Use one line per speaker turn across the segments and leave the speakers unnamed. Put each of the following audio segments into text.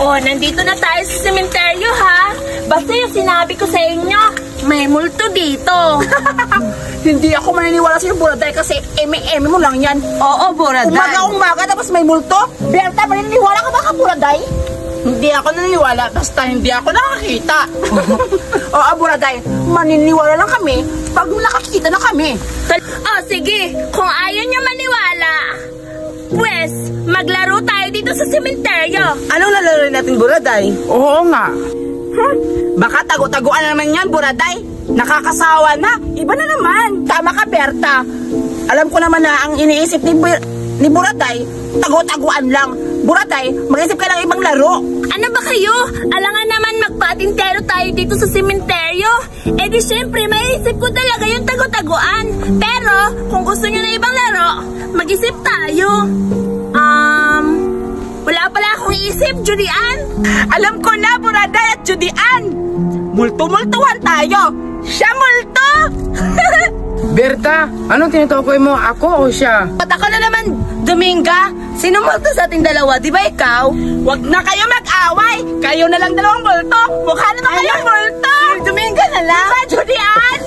Oh, nandito na tayo sa sementeryo, ha? Basta yung sinabi ko sa inyo, may multo dito.
Hindi ako maniniwala sa'yo, Buraday, kasi eme-eme mo lang yan.
Oo, Buraday.
Umaga tapos may multo. Berta, maniniwala ka ba ka, Buraday? Hindi ako naniniwala, basta hindi ako nakakita. Oo, Buraday, maniniwala lang kami pag nakakita na kami.
Oh, sige, kung ayaw nyo maniwala, pues, maglaro tayo dito sa sementeryo.
Anong lalaro natin, Buraday?
Oo nga.
Baka tago-taguan na naman yan, Buraday. Nakakasawa na. Iba na naman.
Tama ka, Berta. Alam ko naman na ang iniisip ni Buraday, tago-taguan lang. Buraday, mag-isip ka ng ibang laro.
Ano ba kayo? Alangan naman magpatintero tayo dito sa sementeryo. Eh di syempre, maiisip ko talaga yung tago-taguan. Pero, kung gusto nyo na ibang laro, mag-isip tayo. Wala pala akong isip, Julian.
Alam ko na, Buraday at Judian. Multo-multuhan tayo. Siya multo!
Berta, anong tinutukoy mo? Ako o siya?
Ba't ako na naman, Dominga? Sino multo sa ating dalawa? Di ba ikaw? Wag na kayo mag-away! Kayo na lang dalawang multo! Mukha naman kayong multo! Dominga na lang! Diba, Judian?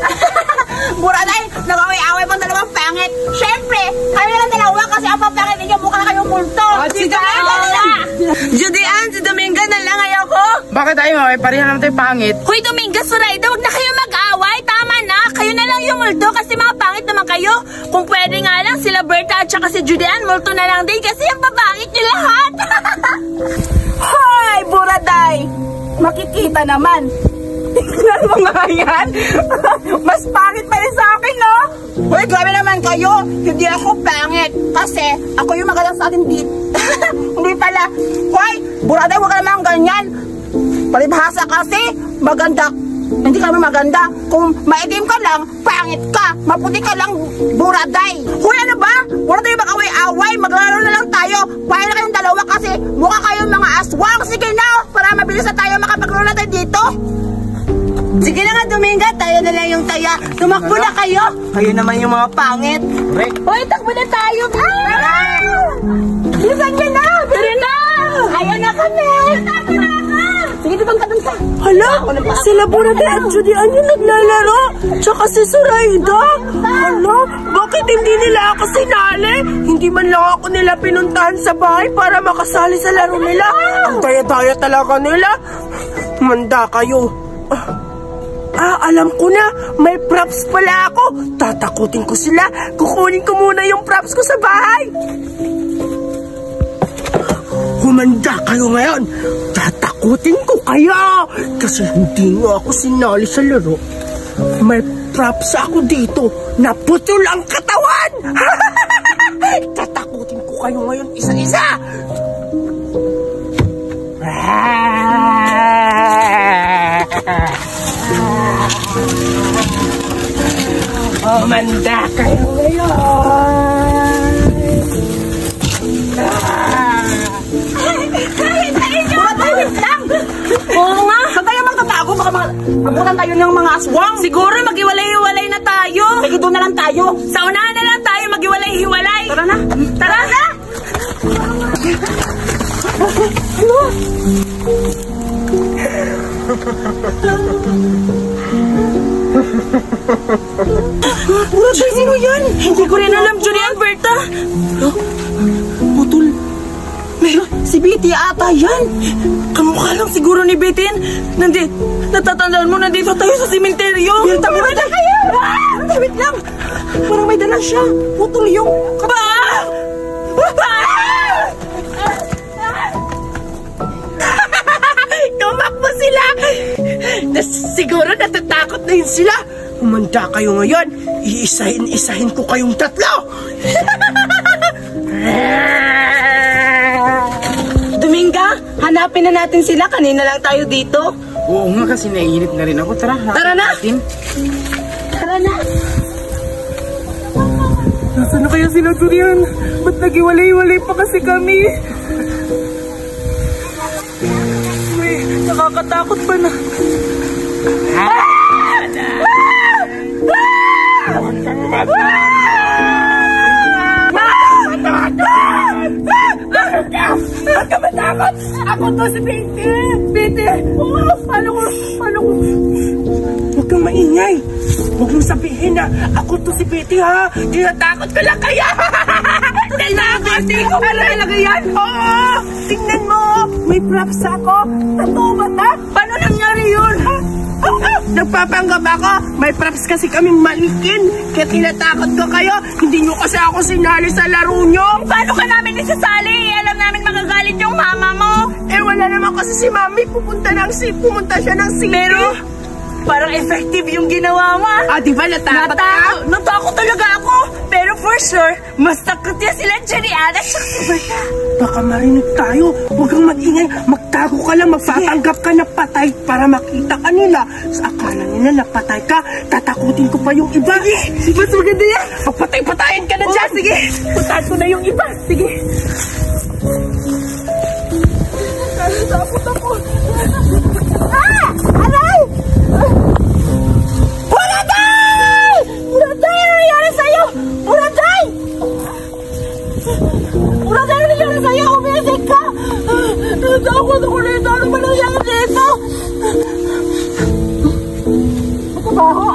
Buraday, nag-away-away pang dalawang pangit. Siyempre, kayo na lang dalawa kasi ang papangit ninyo, mukha na kayong multo.
Si Dominga na lang! Judian, si Dominga na lang, ayoko!
Bakit tayo maway? Pareha naman tayo pangit.
Hoy, Dominga, Zoraida, huwag na kayo mag-away. Tama na. Kayo na lang yung multo kasi mga pangit naman kayo. Kung pwede nga lang, sila Berta at saka si Julian, multo na lang din kasi yung papangit nyo lahat.
Hoy, Buraday! Makikita naman. Tingnan mo nga yan. Mas pangit pa rin sa akin, no?
Hoy, grabe naman kayo. Hindi ako pangit. Kasi ako yung magalang sa atin dito. Hindi pala. Hoy, Buraday, huwag ka naman ganyan. Palibhasa kasi, maganda. Hindi ka naman maganda. Kung maitim ka lang, pangit ka. Maputi ka lang, Buraday. Hoy, ano ba? Buraday, mag-away-away. Maglaro na lang tayo. Pahil na kayong dalawa kasi mukha kayong mga aswang. Sige na, para mabilis na tayo makapaglaro na tayo dito.
Sige na nga, Dominga. Tayo na lang yung taya. Tumakbo na kayo. Kayo naman yung mga pangit.
Hoy, takbo na tayo.
Bilisan niyo na!
Tara na!
Ayaw na kami!
Sige, dibang ka dun ka.
Hala, sila Buraday at Judian yung naglalaro. Tsaka si Zoraida. Hala, bakit hindi nila ako sinali? Hindi man lang ako nila pinuntahan sa bahay para makasali sa laro nila. Ang daya-daya talaga nila. Manda kayo. Alam ko na. May props pala ako. Tatakutin ko sila. Kukunin ko muna yung props ko sa bahay. Humanda kayo ngayon. Tatakutin ko kaya. Kasi hindi nga ako sinali sa laro. May props ako dito. Naputol ang katawan. Tatakutin ko kayo ngayon isa-isa. Humanda kayo ngayon.
Oo nga.
Saan tayo magtatago? Baka mabutan tayo ng mga aswang.
Siguro maghiwalay-hiwalay na tayo.
Sige, doon na lang tayo.
Sa unahan na lang tayo maghiwalay-hiwalay.
Tara na.
Tara na!
Buraday, sino yan?
Hindi ko rin alam, Julian, Berta.
Putol. Si Betty ata yan.
Kamukha lang siguro ni Betin. Natatandaan mo, nandito tayo sa sementeryo.
Tara na kayo. Wait lang. Parang may dala siya. Putol yung...
Tumakbo sila. Siguro natatakot na yun sila. Humanda kayo ngayon. Iisahin-isahin ko kayong tatlo.
Dominga, hanapin na natin sila. Kanina lang tayo dito.
Oo nga kasi naiinip na rin ako. Tara,
Tara na.
natin.
Tara na.
Nasaan na kaya sila, Julian? Ba't nag-iwalay-iwalay pa kasi kami? Uy, nakakatakot pa na. Huwag ka matakot! Ako to si Betty! Betty! Paano ko? Huwag kang maingay! Huwag mong sabihin na ako to si Betty, ha? Tinatakot ko lang kaya! Betty, ko ba talaga yan? Oo! Tingnan mo! May props ako! Totoo ba ta? Paano nangyari yun? Nagpapanggap ako! May props kasi kaming malikin! Kaya tinatakot ko kayo! Hindi nyo kasi ako sinali sa laro nyo!
Paano ka namin isasali? Alam namin magagalit yung mama mo.
Eh wala naman kasi si Mami! Pumunta siya ng city!
Pero, parang effective yung ginawa mo.
Ah, di ba natakot ka?
Natakot talaga ako. Pero for sure, mas takot yan sila Julian at saka si Berta.
Baka marinig tayo. Huwag kang mag-ingay. Magtago ka lang. Magpapanggap ka na patay para makita ka nila. Sa akala nila na patay ka, tatakutin ko pa yung iba. Sige, mas maganda yan. Pagpatay-patayin ka na dyan. Sige, putahan ko na yung iba. Sige. Takot ako.
Aray! Buraday! Buraday! Ano nangyari sa'yo? Buraday! Buraday! Ano nangyari sa'yo? Umilig ka! Natakot ako nito! Ano ba nangyari dito? Matabaho!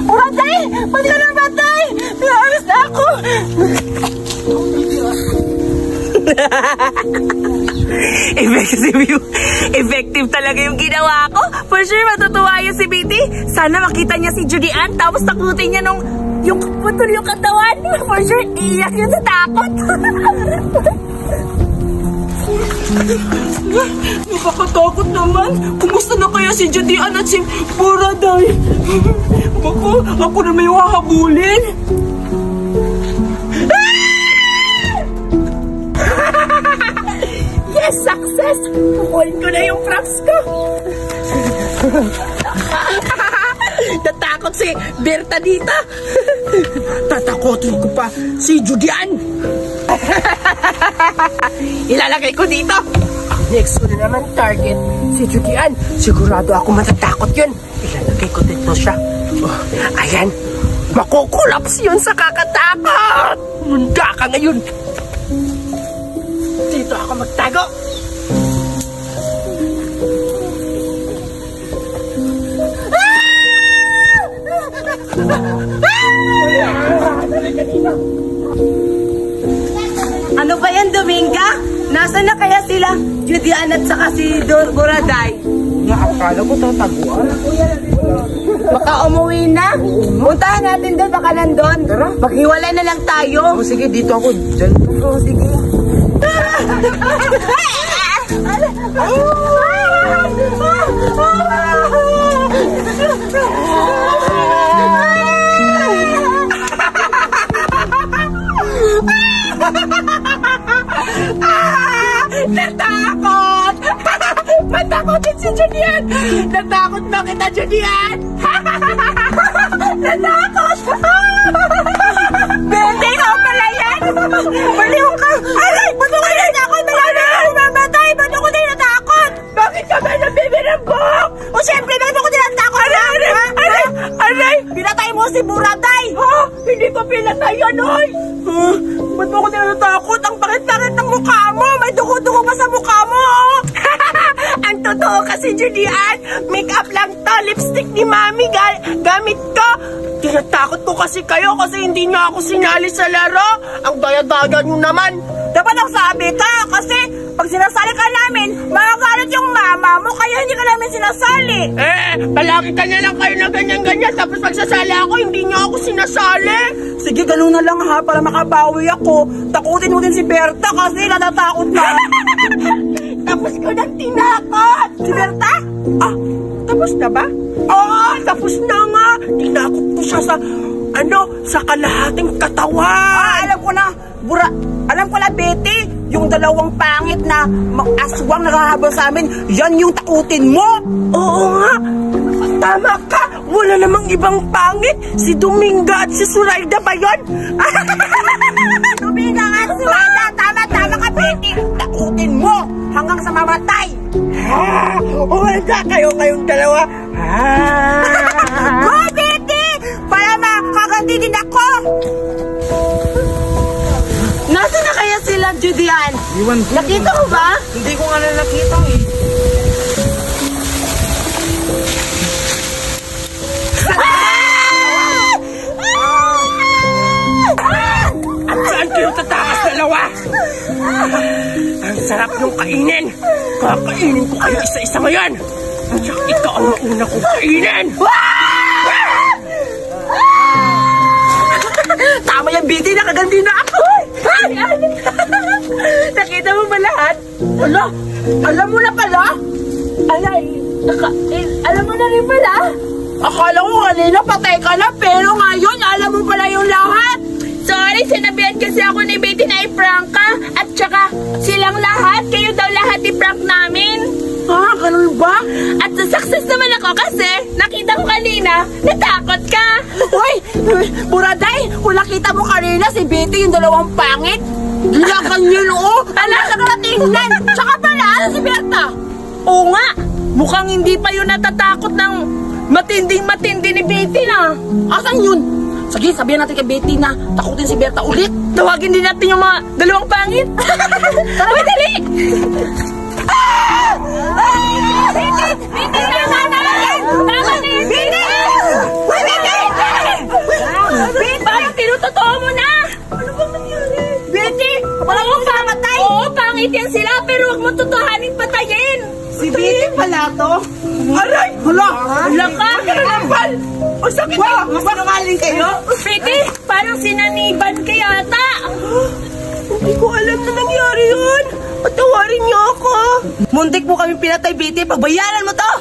Buraday! Ba't ka namatay? Pinaayos na ako!
Effective talaga yung ginawa ko. For sure, matutuwa yun si Betty. Sana makita niya si Julian, tapos takutin niya yung putol yung katawan. For sure, iyak yun sa takot.
Nakakatakot naman. Kumusta na kaya si Julian at si Buraday? Ako na may hahabulin.
Yes, success! Kukuhin ko na yung props ko. Natakot si Berta dito.
Tatakotin ko pa si Julian. Ilalagay ko dito. Next ko na naman target si Julian. Sigurado ako matatakot yun. Ilalagay ko dito siya. Oh, ayan. Makukulaps yun sa kakatakot. Munda ka ngayon. Dito ako magtago.
Ano ba yan, Dominga? Nasaan na kaya sila? Julian at saka si Buraday.
Akala ko tataguan.
Baka umuwi na. Puntahan natin doon, baka nandun. Maghiwalay na lang tayo.
Oh, sige, dito ako. Diyan.
Oh, sige.
Natakot! Matakotin si Julian! Natakot na kita, Julian! Natakot!
Bente, ikaw pala yan! Baliw ka! Aray! Ba't ako natakot? Mamatay! Ba't ako natakot?
Bakit ka ba nabibirambok?
O siyempre, bakit ako natakot?
Aray!
Pinatay mo si Buraday!
Ha? Hindi ko pinatay yan, oy! Ba't mo ako natakot? Ang bakit-bakit ng mukha mo! May dugo-dugo pa sa mukha mo, oh! Ang totoo kasi, Julian, make-up lang to, lipstick ni Mami gamit ko. Tinatakot ko kasi kayo kasi hindi nyo ako sinali sa laro. Ang daya-daya nyo naman.
Dapat ang sabi ka kasi pag sinasali ka namin, magagalit yung mama mo kaya hindi ka namin sinasali.
Palagi ka na lang kayo na ganyan-ganyan tapos pagsasali ako, hindi nyo ako sinasali.
Sige, ganun na lang ha para makabawi ako. Takutin mo din si Berta kasi natatakot na.
Tapos ko nang tinakot.
Si Berta?
Ah, tapos na ba? Oo, tapos na nga. Tinakot ko siya sa kalahating katawan.
Alam ko na. Alam ko na, Betty, yung dalawang pangit na aswang nakahabol sa amin, yan yung takutin mo.
Oo nga. Tama ka. Wala namang ibang pangit. Si Dominga at si Suraida ba yun?
Dominga at Suraida. Tama ka, Betty. Takutin mo hanggang sa mamatay.
Wala kayong dalawa.
Go, Betty! Para makaganti din ako.
Nasaan na kaya sila, Julian?
Iwan ko.
Nakita mo ba?
Hindi ko nga na nakita eh. At saan kayo tatakas dalawa? Ang sarap nung kainin. Kakainin ko kayo isa-isa ngayon. Tsaka ikaw ang mauna kong kainin. Tama yan, BT. Nakaganti na ako. Nakita mo ba lahat?
Ala, alam mo na pala?
Alam mo na rin pala?
Akala ko kanina patay ka na, pero ngayon alam mo pala yung lahat.
Sorry, sinabihan kasi ako ni Betty na i-prank ka. At saka, silang lahat, kayo daw lahat i-prank namin.
Ha, ganun ba?
At success naman ako kasi, nakita ko kanina, natakot ka.
Uy, Buraday, kung nakita mo kanina si Betty yung dalawang pangit. Gilakan yun, oo. Ala, sa karatingnan. Tsaka pala, ano si Berta?
Oo nga, mukhang hindi pa yun natatakot ng matinding-matindi ni Betty na.
Asan yun? Sige, sabihan natin kay Betty na takutin si Berta ulit.
Tawagin din natin yung mga dalawang pangit. Uy, dali! Betty! Betty! Tama na! Tama na yan, Betty!
Uy, Betty!
Parang tinutotoo mo na!
Ano bang nangyari?
Betty! Oo, pamatay! Oo, pangit yan sila, pero huwag mo tutuhanin patayin!
Si Betty pala to? Aray! Hala!
Hala ka!
Kapal! O sakit na! Mapanungaling kayo?
Betty, parang sinaniban ka yata!
Hindi ko alam na nangyari yun. Patawarin niyo ako.
Muntik mo kami pinatay, Betty. Pagbayaran mo to!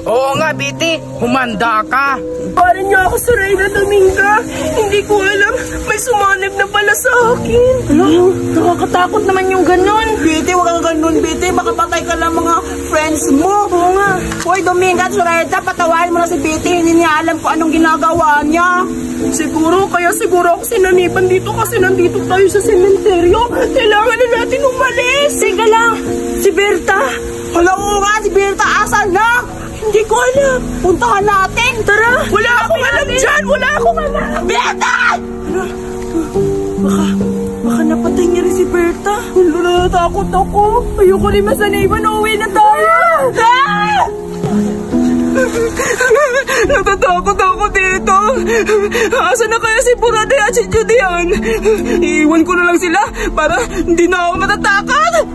Oo nga, BT. Humanda ka.
Parang niyo ako sa Reyna Dominga. Hindi ko alam. May sumanib na pala sa akin.
Nakakatakot naman yung ganun.
Betty, huwag kang ganun, Betty. Baka patay ka lang mga friends mo. Oo nga. Hoy, Dominga at Soraya, patawarin mo na si Betty. Hindi niya alam kung anong ginagawa niya.
Siguro ako sinanipan dito kasi nandito tayo sa sementeryo. Kailangan na natin umalis.
Sige lang, si Berta.
Hala ko nga, si Berta, asan na?
Hindi ko alam.
Puntahan natin.
Tara, wala akong alam dyan. Wala akong alam.
Berta!
Baka napatay niya rin si Berta. Natatakot ako. Ayoko rin masaniban. Uuwi na tayo. Natatakot ako dito. Asa na kaya si Buraday at si Judian? Iiwan ko na lang sila para hindi na ako matatakot.